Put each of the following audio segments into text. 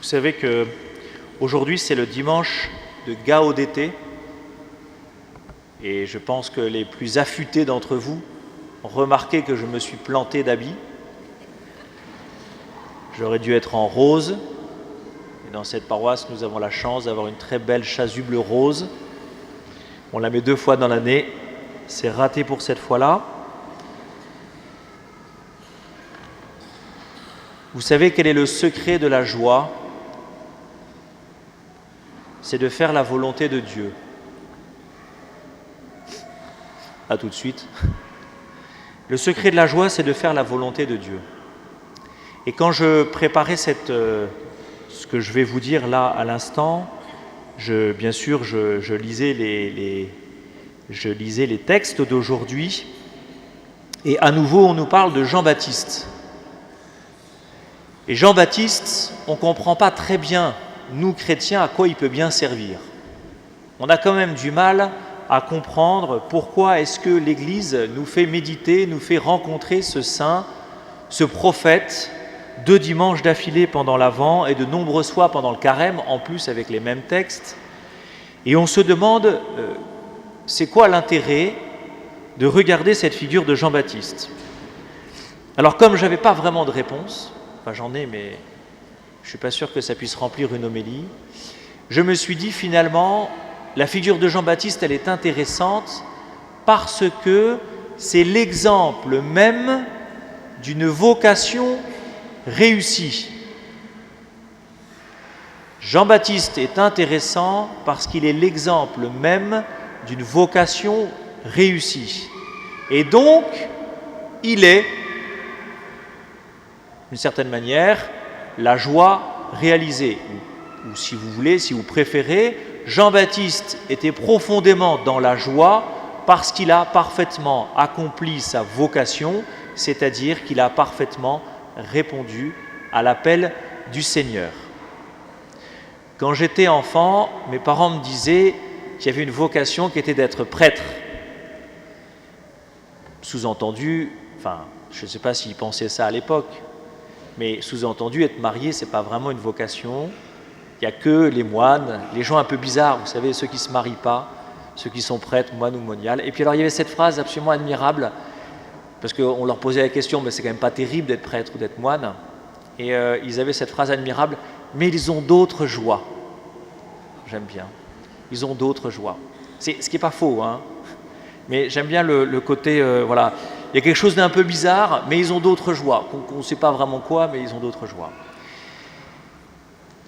Vous savez que aujourd'hui c'est le dimanche de Gaudété et je pense que les plus affûtés d'entre vous ont remarqué que je me suis planté d'habits. J'aurais dû être en rose et dans cette paroisse nous avons la chance d'avoir une très belle chasuble rose. On la met 2 fois dans l'année, c'est raté pour cette fois-là. Vous savez quel est le secret de la joie? C'est de faire la volonté de Dieu. À tout de suite. Le secret de la joie, c'est de faire la volonté de Dieu. Et quand je préparais ce que je vais vous dire là à l'instant, bien sûr, je lisais les textes d'aujourd'hui. Et à nouveau, on nous parle de Jean-Baptiste. Et Jean-Baptiste, on ne comprend pas très bien, nous chrétiens, à quoi il peut bien servir. On a quand même du mal à comprendre pourquoi est-ce que l'Église nous fait méditer, nous fait rencontrer ce saint, ce prophète, 2 dimanches d'affilée pendant l'Avent et de nombreuses fois pendant le Carême, en plus avec les mêmes textes. Et on se demande, c'est quoi l'intérêt de regarder cette figure de Jean-Baptiste? Alors comme je n'avais pas vraiment de réponse, enfin j'en ai, mais je ne suis pas sûr que ça puisse remplir une homélie. Je me suis dit finalement, la figure de Jean-Baptiste, elle est intéressante parce que c'est l'exemple même d'une vocation réussie. Jean-Baptiste est intéressant parce qu'il est l'exemple même d'une vocation réussie. Et donc, il est, d'une certaine manière, la joie réalisée. Ou si vous voulez, si vous préférez, Jean-Baptiste était profondément dans la joie parce qu'il a parfaitement accompli sa vocation, c'est-à-dire qu'il a parfaitement répondu à l'appel du Seigneur. Quand j'étais enfant, mes parents me disaient qu'il y avait une vocation qui était d'être prêtre. Sous-entendu, enfin, je ne sais pas s'ils pensaient ça à l'époque, mais sous-entendu, être marié, ce n'est pas vraiment une vocation. Il n'y a que les moines, les gens un peu bizarres, vous savez, ceux qui ne se marient pas, ceux qui sont prêtres, moines ou moniales. Et puis alors, il y avait cette phrase absolument admirable, parce qu'on leur posait la question, mais c'est quand même pas terrible d'être prêtre ou d'être moine. Et ils avaient cette phrase admirable, mais ils ont d'autres joies. J'aime bien. Ils ont d'autres joies. Ce qui n'est pas faux, hein. Mais j'aime bien le côté, voilà, il y a quelque chose d'un peu bizarre, mais ils ont d'autres joies. On ne sait pas vraiment quoi, mais ils ont d'autres joies.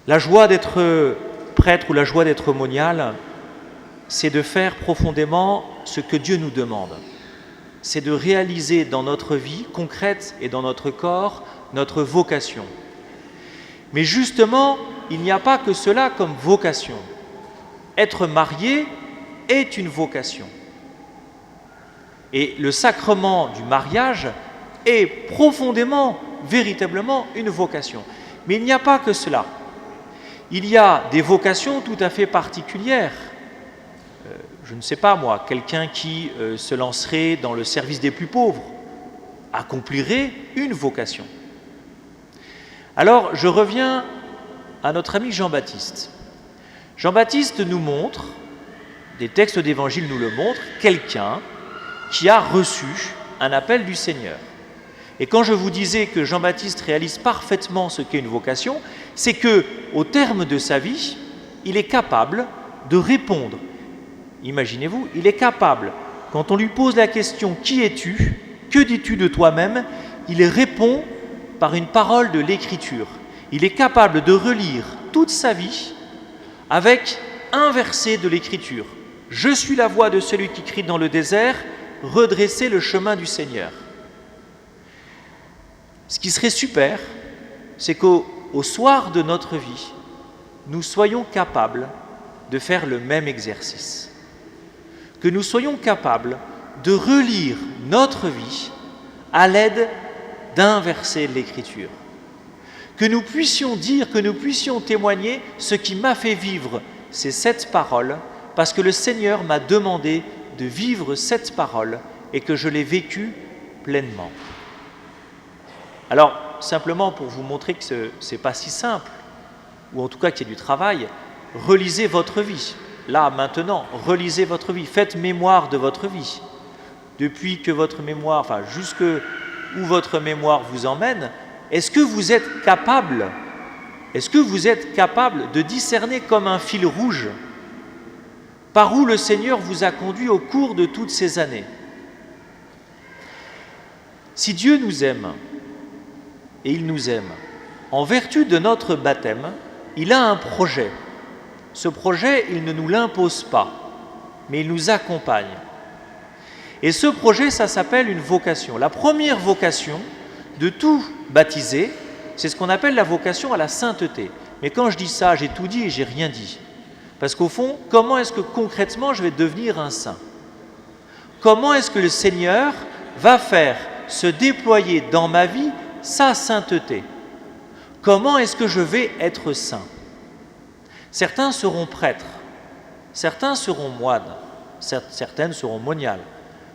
La joie d'être prêtre ou la joie d'être monial, c'est de faire profondément ce que Dieu nous demande. C'est de réaliser dans notre vie concrète et dans notre corps notre vocation. Mais justement, il n'y a pas que cela comme vocation. Être marié est une vocation. Et le sacrement du mariage est profondément, véritablement une vocation. Mais il n'y a pas que cela. Il y a des vocations tout à fait particulières. Je ne sais pas moi, quelqu'un qui se lancerait dans le service des plus pauvres accomplirait une vocation. Alors je reviens à notre ami Jean-Baptiste. Jean-Baptiste nous montre, des textes d'évangile nous le montrent, quelqu'un qui a reçu un appel du Seigneur. Et quand je vous disais que Jean-Baptiste réalise parfaitement ce qu'est une vocation, c'est qu'au terme de sa vie, il est capable de répondre. Imaginez-vous, il est capable, quand on lui pose la question « Qui es-tu ? Que dis-tu de toi-même ?» il répond par une parole de l'Écriture. Il est capable de relire toute sa vie avec un verset de l'Écriture. « Je suis la voix de celui qui crie dans le désert, redressez le chemin du Seigneur. » Ce qui serait super, c'est qu'au soir de notre vie, nous soyons capables de faire le même exercice. Que nous soyons capables de relire notre vie à l'aide d'un verset de l'Écriture. Que nous puissions dire, que nous puissions témoigner, ce qui m'a fait vivre, c'est cette parole, parce que le Seigneur m'a demandé de vivre cette parole et que je l'ai vécue pleinement. Alors, simplement pour vous montrer que ce n'est pas si simple, ou en tout cas qu'il y ait du travail, relisez votre vie. Là, maintenant, relisez votre vie. Faites mémoire de votre vie. Depuis que votre mémoire, enfin, jusque où votre mémoire vous emmène, est-ce que vous êtes capable de discerner comme un fil rouge par où le Seigneur vous a conduit au cours de toutes ces années? Si Dieu nous aime, et il nous aime, en vertu de notre baptême, il a un projet. Ce projet, il ne nous l'impose pas, mais il nous accompagne. Et ce projet, ça s'appelle une vocation. La première vocation de tout baptisé, c'est ce qu'on appelle la vocation à la sainteté. Mais quand je dis ça, j'ai tout dit et j'ai rien dit. Parce qu'au fond, comment est-ce que concrètement je vais devenir un saint? Comment est-ce que le Seigneur va faire se déployer dans ma vie sa sainteté? Comment est-ce que je vais être saint? Certains seront prêtres, certains seront moines, certaines seront moniales,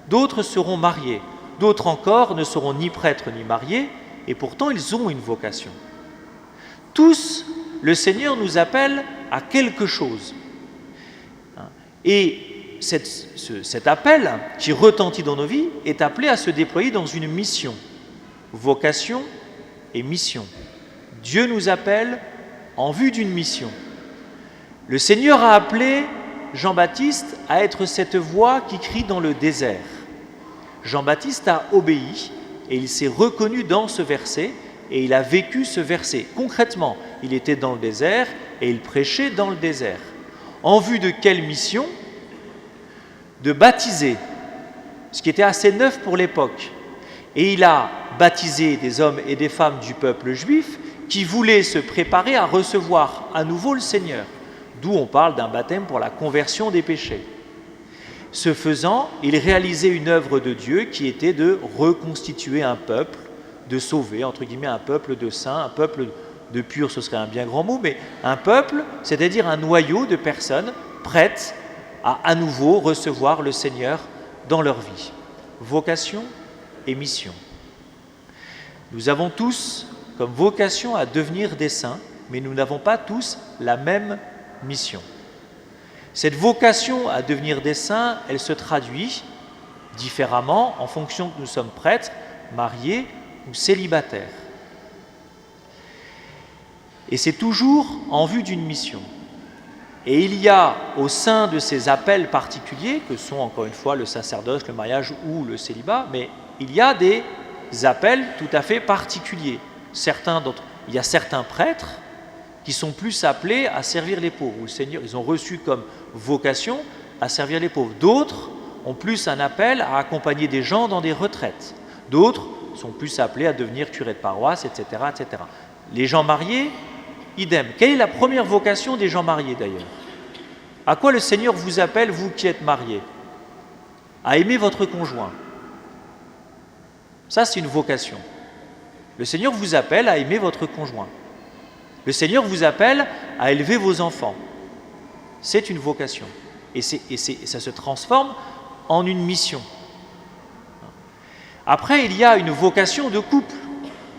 d'autres seront mariés, d'autres encore ne seront ni prêtres ni mariés, et pourtant ils ont une vocation. Tous, le Seigneur nous appelle à quelque chose. Et cet appel qui retentit dans nos vies est appelé à se déployer dans une mission. Vocation et mission. Dieu nous appelle en vue d'une mission. Le Seigneur a appelé Jean-Baptiste à être cette voix qui crie dans le désert. Jean-Baptiste a obéi et il s'est reconnu dans ce verset et il a vécu ce verset. Concrètement, il était dans le désert et il prêchait dans le désert. En vue de quelle mission? De baptiser, ce qui était assez neuf pour l'époque. Et il a baptisé des hommes et des femmes du peuple juif qui voulaient se préparer à recevoir à nouveau le Seigneur. D'où on parle d'un baptême pour la conversion des péchés. Ce faisant, il réalisait une œuvre de Dieu qui était de reconstituer un peuple, de sauver, entre guillemets, un peuple de saints, un peuple de purs, ce serait un bien grand mot, mais un peuple, c'est-à-dire un noyau de personnes prêtes à nouveau recevoir le Seigneur dans leur vie. Vocation et mission. Nous avons tous comme vocation à devenir des saints, mais nous n'avons pas tous la même mission. Cette vocation à devenir des saints, elle se traduit différemment en fonction que nous sommes prêtres, mariés ou célibataires. Et c'est toujours en vue d'une mission. Et il y a au sein de ces appels particuliers, que sont encore une fois le sacerdoce, le mariage ou le célibat, mais il y a des appels tout à fait particuliers. Il y a certains prêtres qui sont plus appelés à servir les pauvres. Le Seigneur, ils ont reçu comme vocation à servir les pauvres. D'autres ont plus un appel à accompagner des gens dans des retraites. D'autres sont plus appelés à devenir curés de paroisse, etc., etc. Les gens mariés, idem. Quelle est la première vocation des gens mariés d'ailleurs? À quoi le Seigneur vous appelle, vous qui êtes mariés? À aimer votre conjoint. Ça, c'est une vocation. Le Seigneur vous appelle à aimer votre conjoint. Le Seigneur vous appelle à élever vos enfants. C'est une vocation. Et ça se transforme en une mission. Après, il y a une vocation de couple.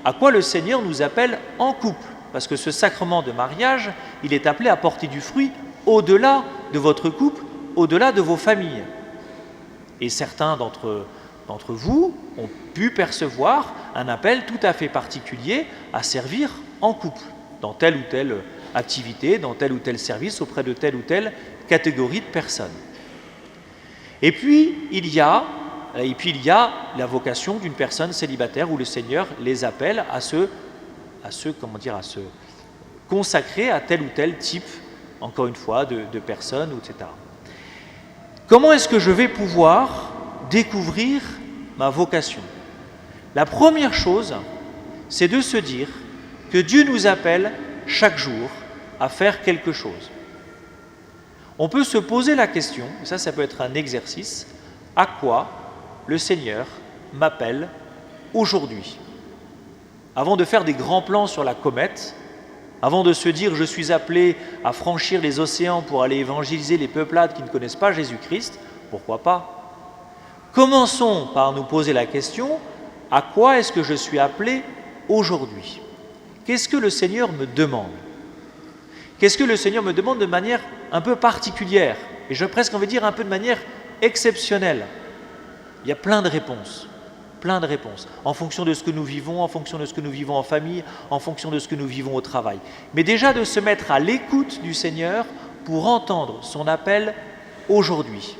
À quoi le Seigneur nous appelle en couple? Parce que ce sacrement de mariage, il est appelé à porter du fruit au-delà de votre couple, au-delà de vos familles. Et certains d'entre vous ont pu percevoir un appel tout à fait particulier à servir en couple, dans telle ou telle activité, dans tel ou tel service, auprès de telle ou telle catégorie de personnes. Et puis, il y a la vocation d'une personne célibataire où le Seigneur les appelle à se consacrer à tel ou tel type, encore une fois, de personnes, etc. Comment est-ce que je vais pouvoir découvrir ma vocation? La première chose, c'est de se dire que Dieu nous appelle chaque jour à faire quelque chose. On peut se poser la question, et ça peut être un exercice, à quoi le Seigneur m'appelle aujourd'hui? Avant de faire des grands plans sur la comète, avant de se dire je suis appelé à franchir les océans pour aller évangéliser les peuplades qui ne connaissent pas Jésus-Christ, pourquoi pas? Commençons par nous poser la question, à quoi est-ce que je suis appelé aujourd'hui? Qu'est-ce que le Seigneur me demande? Qu'est-ce que le Seigneur me demande de manière un peu particulière, et je presque envie de dire un peu de manière exceptionnelle? Il y a plein de réponses, en fonction de ce que nous vivons, en fonction de ce que nous vivons en famille, en fonction de ce que nous vivons au travail. Mais déjà de se mettre à l'écoute du Seigneur pour entendre son appel aujourd'hui.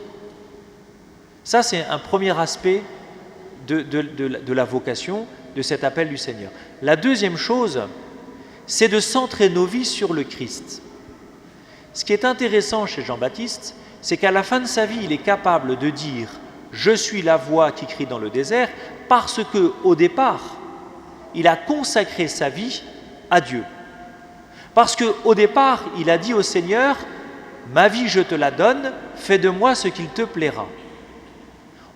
Ça, c'est un premier aspect de la vocation, de cet appel du Seigneur. La deuxième chose, c'est de centrer nos vies sur le Christ. Ce qui est intéressant chez Jean-Baptiste, c'est qu'à la fin de sa vie, il est capable de dire « Je suis la voix qui crie dans le désert » parce qu'au départ, il a consacré sa vie à Dieu. Parce qu'au départ, il a dit au Seigneur « Ma vie, je te la donne, fais de moi ce qu'il te plaira ».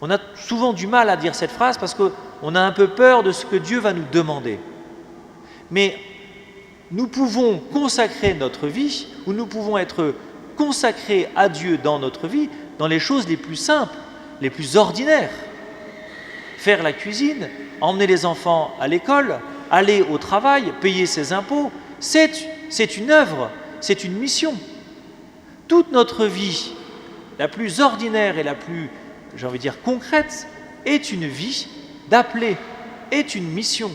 On a souvent du mal à dire cette phrase parce qu'on a un peu peur de ce que Dieu va nous demander. Mais nous pouvons consacrer notre vie, ou nous pouvons être consacrés à Dieu dans notre vie, dans les choses les plus simples, les plus ordinaires. Faire la cuisine, emmener les enfants à l'école, aller au travail, payer ses impôts, c'est une œuvre, c'est une mission. Toute notre vie, la plus ordinaire et la plus, j'ai envie de dire, concrète, est une vie d'appelé, est une mission.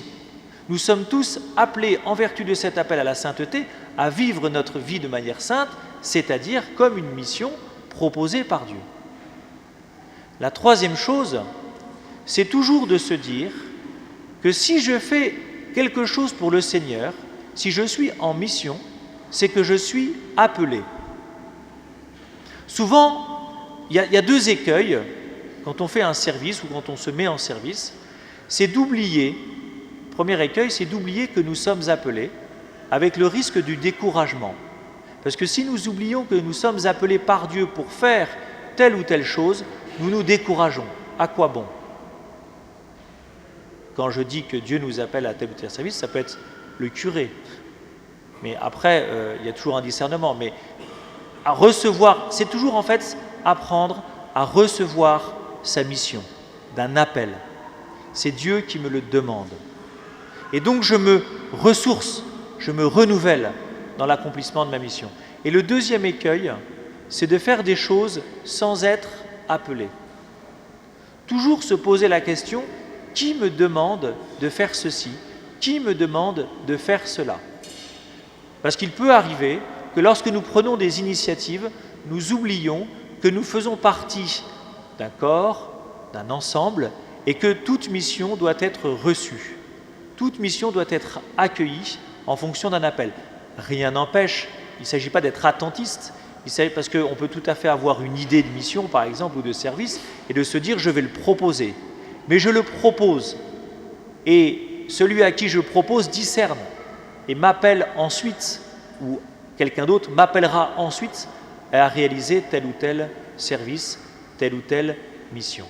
Nous sommes tous appelés, en vertu de cet appel à la sainteté, à vivre notre vie de manière sainte, c'est-à-dire comme une mission proposée par Dieu. La troisième chose, c'est toujours de se dire que si je fais quelque chose pour le Seigneur, si je suis en mission, c'est que je suis appelé. Souvent, il y a deux écueils quand on fait un service ou quand on se met en service, c'est d'oublier, premier écueil, c'est d'oublier que nous sommes appelés avec le risque du découragement. Parce que si nous oublions que nous sommes appelés par Dieu pour faire telle ou telle chose, nous nous décourageons. À quoi bon? Quand je dis que Dieu nous appelle à tel ou tel service, ça peut être le curé. Mais après, il y a toujours un discernement. Mais à recevoir, c'est toujours en fait apprendre à recevoir sa mission d'un appel. C'est Dieu qui me le demande. Et donc je me ressource, je me renouvelle dans l'accomplissement de ma mission. Et le deuxième écueil, c'est de faire des choses sans être appelé. Toujours se poser la question, qui me demande de faire ceci? Qui me demande de faire cela? Parce qu'il peut arriver que lorsque nous prenons des initiatives, nous oublions que nous faisons partie d'un corps, d'un ensemble, et que toute mission doit être reçue. Toute mission doit être accueillie en fonction d'un appel. Rien n'empêche, il ne s'agit pas d'être attentiste, parce qu'on peut tout à fait avoir une idée de mission, par exemple, ou de service, et de se dire « je vais le proposer ». Mais je le propose, et celui à qui je propose discerne, et m'appelle ensuite, ou quelqu'un d'autre m'appellera ensuite à réaliser tel ou tel service, telle ou telle mission.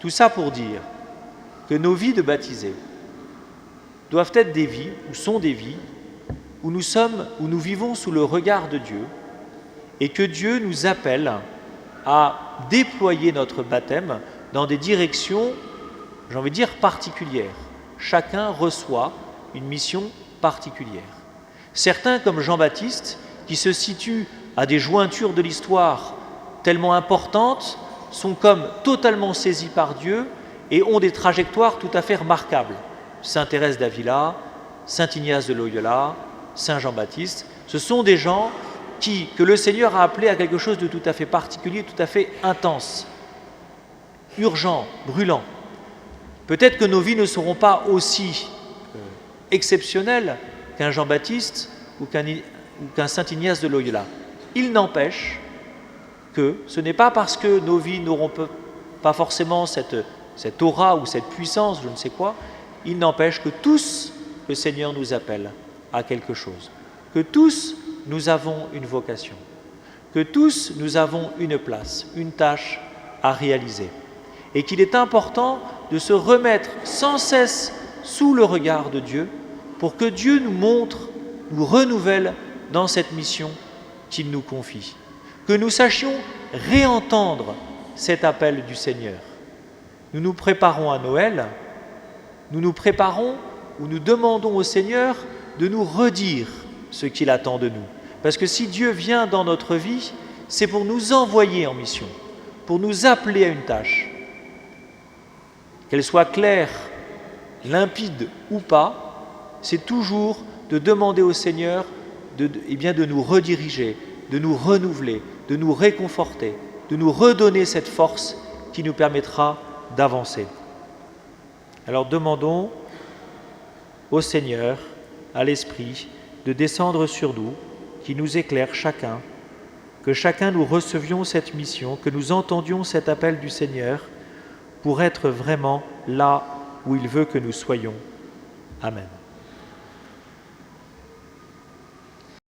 Tout ça pour dire que nos vies de baptisés doivent être des vies, ou sont des vies, où nous vivons sous le regard de Dieu, et que Dieu nous appelle à déployer notre baptême dans des directions, j'ai envie de dire, particulières. Chacun reçoit une mission particulière. Certains, comme Jean-Baptiste, qui se situent à des jointures de l'histoire tellement importantes, sont comme totalement saisis par Dieu et ont des trajectoires tout à fait remarquables. Saint Thérèse d'Avila, Saint Ignace de Loyola, Saint Jean-Baptiste, ce sont des gens que le Seigneur a appelés à quelque chose de tout à fait particulier, tout à fait intense, urgent, brûlant. Peut-être que nos vies ne seront pas aussi exceptionnelles qu'un Jean-Baptiste ou qu'un Saint Ignace de Loyola. Il n'empêche que ce n'est pas parce que nos vies n'auront pas forcément cette aura ou cette puissance, je ne sais quoi, il n'empêche que tous, le Seigneur nous appelle à quelque chose, que tous nous avons une vocation, que tous nous avons une place, une tâche à réaliser, et qu'il est important de se remettre sans cesse sous le regard de Dieu pour que Dieu nous montre, nous renouvelle dans cette mission qu'il nous confie, que nous sachions réentendre cet appel du Seigneur. Nous nous préparons à Noël, nous nous préparons ou nous demandons au Seigneur de nous redire ce qu'il attend de nous. Parce que si Dieu vient dans notre vie, c'est pour nous envoyer en mission, pour nous appeler à une tâche. Qu'elle soit claire, limpide ou pas, c'est toujours de demander au Seigneur de nous rediriger, de nous renouveler, de nous réconforter, de nous redonner cette force qui nous permettra d'avancer. Alors demandons au Seigneur, à l'Esprit, de descendre sur nous, qui nous éclaire chacun, que chacun nous recevions cette mission, que nous entendions cet appel du Seigneur pour être vraiment là où il veut que nous soyons. Amen.